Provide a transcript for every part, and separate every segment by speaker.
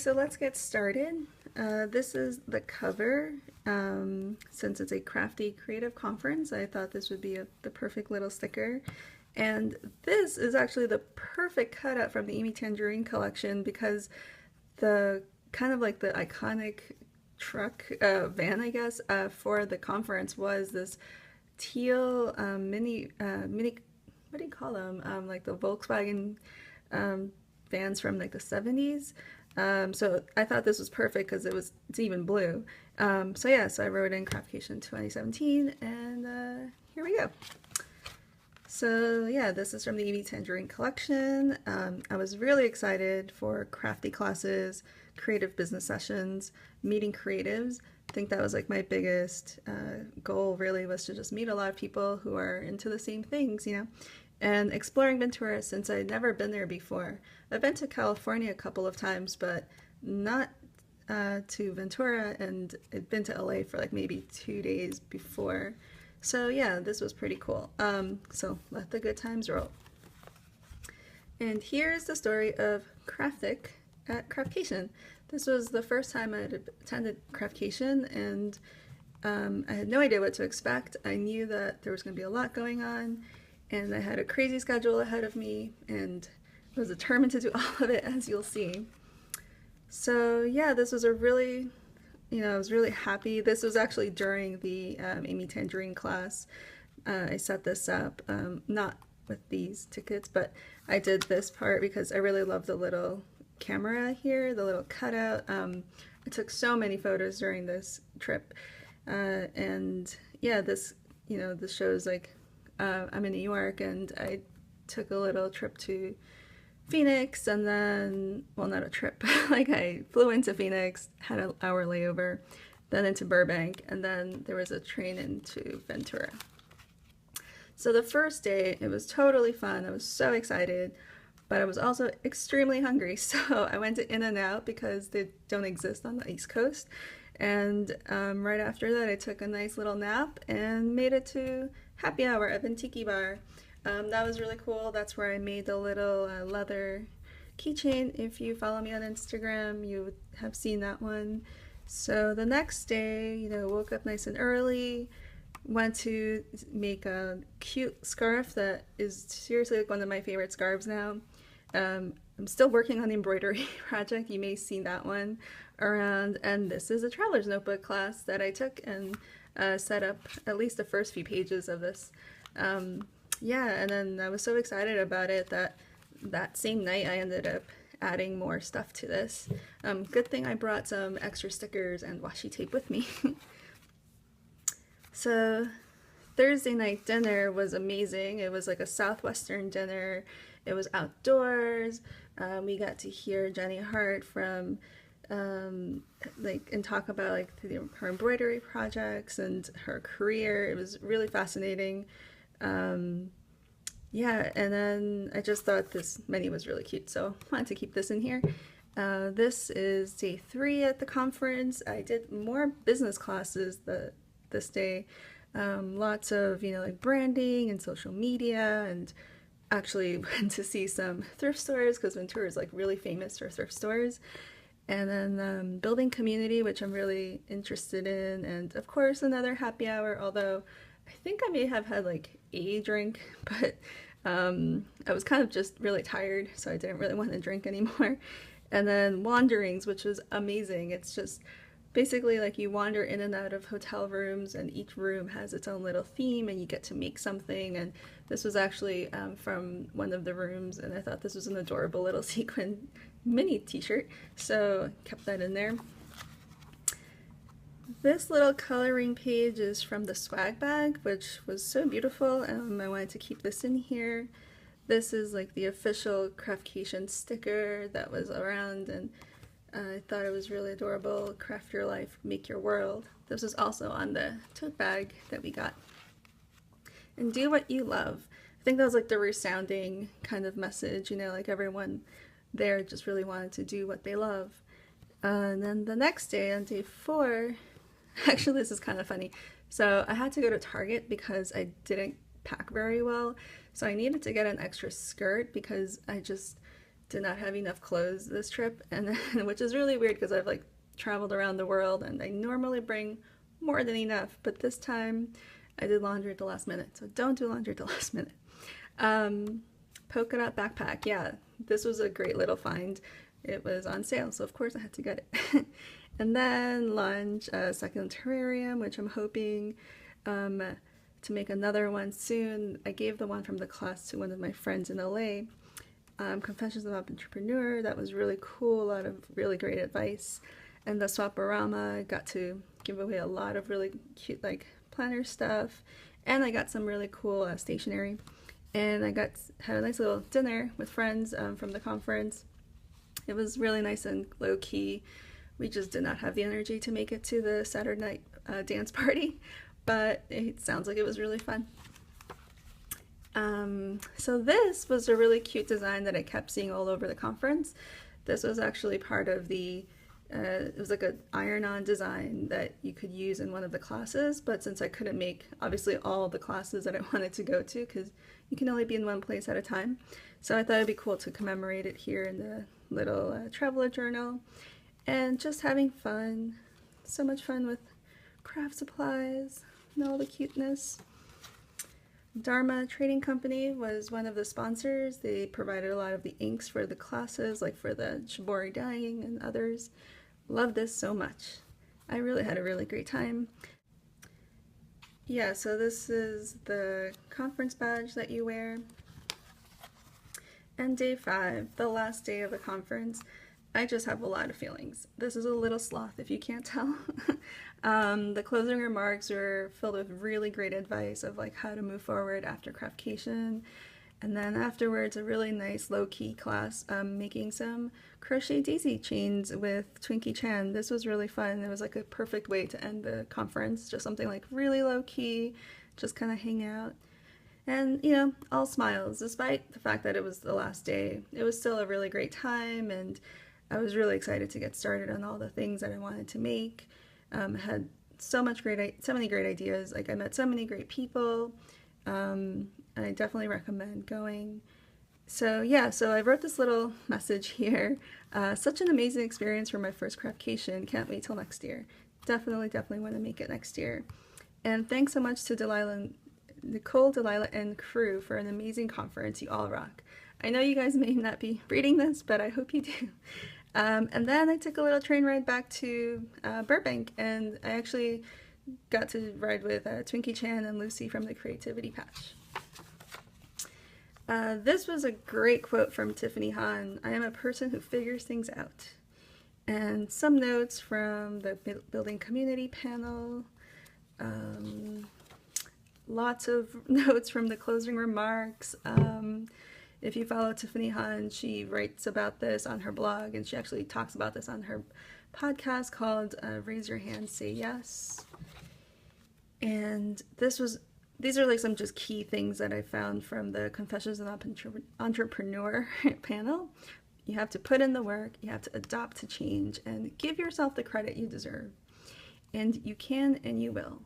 Speaker 1: so let's get started. This is the cover. Since it's a crafty creative conference, I thought this would be the perfect little sticker. And this is actually the perfect cutout from the Amy Tangerine collection because the kind of like the iconic truck van, I guess, for the conference was this teal mini, what do you call them? Like the Volkswagen vans from like the 70s. So I thought this was perfect because it's even blue. So yeah, so I wrote in Craftcation 2017, and here we go. So yeah, this is from the Amy Tangerine collection. I was really excited for crafty classes, creative business sessions, meeting creatives. I think that was like my biggest goal really, was to just meet a lot of people who are into the same things, you know, and exploring Ventura since I'd never been there before. I've been to California a couple of times, but not to Ventura, and I'd been to LA for like maybe 2 days before. So yeah, this was pretty cool. So let the good times roll. And here's the story of Craftic at Craftcation. This was the first time I had attended Craftcation, and I had no idea what to expect. I knew that there was going to be a lot going on, and I had a crazy schedule ahead of me, and was determined to do all of it, as you'll see. So yeah, this was a really, I was really happy. This was actually during the Amy Tangerine class. I set this up, not with these tickets, but I did this part because I really love the little camera here, the little cutout. I took so many photos during this trip, and yeah, this shows like I'm in New York, and I took a little trip to Phoenix, and then, well, not a trip, like I flew into Phoenix, had an hour layover, then into Burbank, and then there was a train into Ventura. So the first day, it was totally fun. I was so excited, but I was also extremely hungry, so I went to In-N-Out because they don't exist on the East Coast, and right after that I took a nice little nap and made it to happy hour at Ventiki Bar. That was really cool. That's where I made the little leather keychain. If you follow me on Instagram, you would have seen that one. So the next day, woke up nice and early, went to make a cute scarf that is seriously like one of my favorite scarves now. I'm still working on the embroidery project. You may have seen that one around. And this is a traveler's notebook class that I took and set up at least the first few pages of this. Yeah, and then I was so excited about it that same night I ended up adding more stuff to this. Good thing I brought some extra stickers and washi tape with me. So Thursday night dinner was amazing. It was like a Southwestern dinner. It was outdoors. We got to hear Jenny Hart from and talk about like her embroidery projects and her career. It was really fascinating. Yeah, and then I just thought this menu was really cute, so I wanted to keep this in here. This is day 3 at the conference. I did more business classes this day. Lots of, like branding and social media, and actually went to see some thrift stores because Ventura is like really famous for thrift stores. And then building community, which I'm really interested in, and of course another happy hour, although I think I may have had like a drink, but I was kind of just really tired, so I didn't really want to drink anymore. And then wanderings, which was amazing. It's just basically like you wander in and out of hotel rooms, and each room has its own little theme, and you get to make something. And this was actually from one of the rooms, and I thought this was an adorable little sequin mini t-shirt, so kept that in there. This little coloring page is from the swag bag, which was so beautiful. I wanted to keep this in here. This is like the official Craftcation sticker that was around, and I thought it was really adorable. Craft your life, make your world. This was also on the tote bag that we got. And do what you love. I think that was like the resounding kind of message, like everyone there just really wanted to do what they love. And then the next day, on day 4, actually this is kind of funny. So I had to go to Target because I didn't pack very well. So I needed to get an extra skirt because I just did not have enough clothes this trip, and then, which is really weird because I've like traveled around the world and I normally bring more than enough, but this time I did laundry at the last minute, so don't do laundry at the last minute. Polka dot backpack, yeah, this was a great little find. It was on sale, so of course I had to get it. And then lunch, second terrarium, which I'm hoping to make another one soon. I gave the one from the class to one of my friends in LA. Confessions of an Entrepreneur, that was really cool, a lot of really great advice. And the Swaparama, I got to give away a lot of really cute like planner stuff, and I got some really cool stationery. And I had a nice little dinner with friends from the conference. It was really nice and low-key. We just did not have the energy to make it to the Saturday night dance party, but it sounds like it was really fun. So this was a really cute design that I kept seeing all over the conference. This was actually part of the, it was like an iron-on design that you could use in one of the classes, but since I couldn't make, obviously, all the classes that I wanted to go to, because you can only be in one place at a time, so I thought it'd be cool to commemorate it here in the little traveler journal. And just having fun, so much fun with craft supplies and all the cuteness. Dharma Trading Company was one of the sponsors. They provided a lot of the inks for the classes, like for the shibori dyeing and others. Love this so much. I really had a really great time. Yeah, so this is the conference badge that you wear. And day 5, the last day of the conference. I just have a lot of feelings. This is a little sloth, if you can't tell. The closing remarks were filled with really great advice of like how to move forward after Craftcation. And then afterwards, a really nice low-key class making some crochet daisy chains with Twinkie Chan. This was really fun. It was like a perfect way to end the conference. Just something like really low-key, just kind of hang out. And, you know, all smiles. Despite the fact that it was the last day, it was still a really great time, and I was really excited to get started on all the things that I wanted to make. Had so many great ideas. Like, I met so many great people. And I definitely recommend going. So yeah, so I wrote this little message here. Such an amazing experience for my first Craftcation. Can't wait till next year. Definitely want to make it next year. And thanks so much to Nicole, Delilah, and crew for an amazing conference. You all rock. I know you guys may not be reading this, but I hope you do. And then I took a little train ride back to Burbank, and I actually got to ride with Twinkie Chan and Lucy from the Creativity Patch. This was a great quote from Tiffany Han. I am a person who figures things out. And some notes from the Building Community panel. Lots of notes from the closing remarks. If you follow Tiffany Han, she writes about this on her blog, and she actually talks about this on her podcast called Raise Your Hand, Say Yes. And these are like some just key things that I found from the Confessions of an Entrepreneur panel. You have to put in the work, you have to adopt to change, and give yourself the credit you deserve. And you can and you will.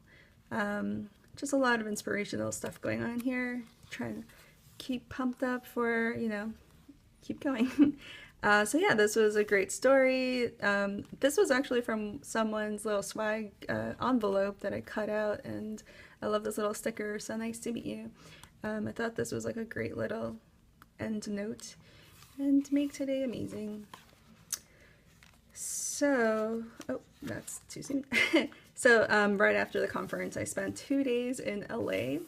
Speaker 1: Just a lot of inspirational stuff going on here. Trying to keep pumped up for, you know, keep going. So yeah, this was a great story. This was actually from someone's little swag envelope that I cut out, and I love this little sticker, so nice to meet you. I thought this was like a great little end note, and make today amazing. So, oh, that's too soon. So right after the conference, I spent 2 days in LA,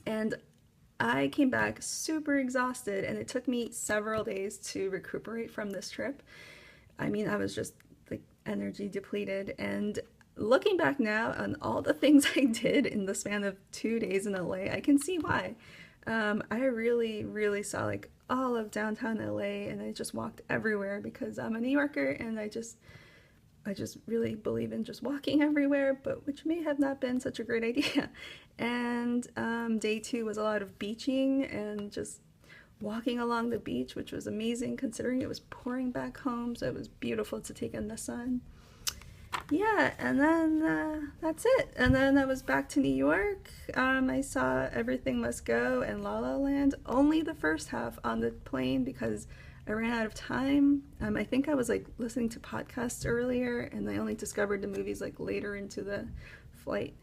Speaker 1: and I came back super exhausted, and it took me several days to recuperate from this trip. I mean, I was just like energy depleted, and looking back now on all the things I did in the span of 2 days in LA, I can see why. I really saw like all of downtown LA, and I just walked everywhere because I'm a New Yorker, and I just really believe in just walking everywhere, but which may have not been such a great idea. And day 2 was a lot of beaching and just walking along the beach, which was amazing considering it was pouring back home, so it was beautiful to take in the sun. Yeah, and then that's it. And then I was back to New York. I saw Everything Must Go and La La Land, only the first half on the plane because I ran out of time. I think I was like listening to podcasts earlier, and I only discovered the movies like later into the flight.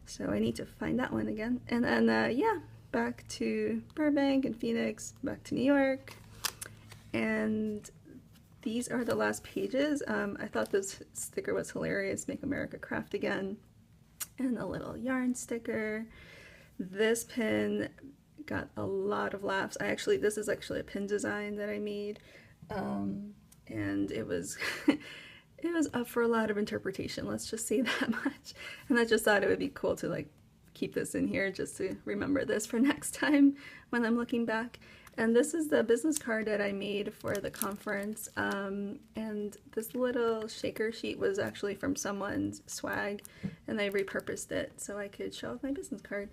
Speaker 1: So I need to find that one again. And then, yeah, back to Burbank and Phoenix, back to New York. And these are the last pages. I thought this sticker was hilarious, Make America Craft Again. And a little yarn sticker. This pin got a lot of laughs. This is actually a pin design that I made. And it was it was up for a lot of interpretation, let's just say that much. And I just thought it would be cool to like keep this in here just to remember this for next time when I'm looking back. And this is the business card that I made for the conference. And this little shaker sheet was actually from someone's swag, and I repurposed it so I could show off my business card.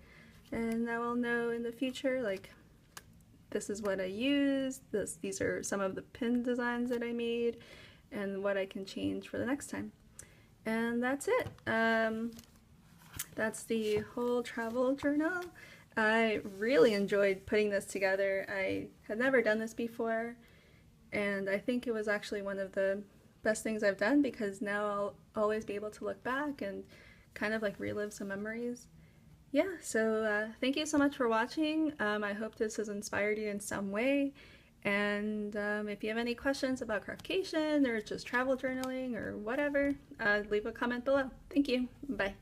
Speaker 1: And now I'll know in the future, like, this is what I used, these are some of the pin designs that I made, and what I can change for the next time. And that's it. That's the whole travel journal. I really enjoyed putting this together. I had never done this before, and I think it was actually one of the best things I've done, because now I'll always be able to look back and kind of like relive some memories. Yeah, so thank you so much for watching. I hope this has inspired you in some way. And if you have any questions about Craftcation or just travel journaling or whatever, leave a comment below. Thank you. Bye.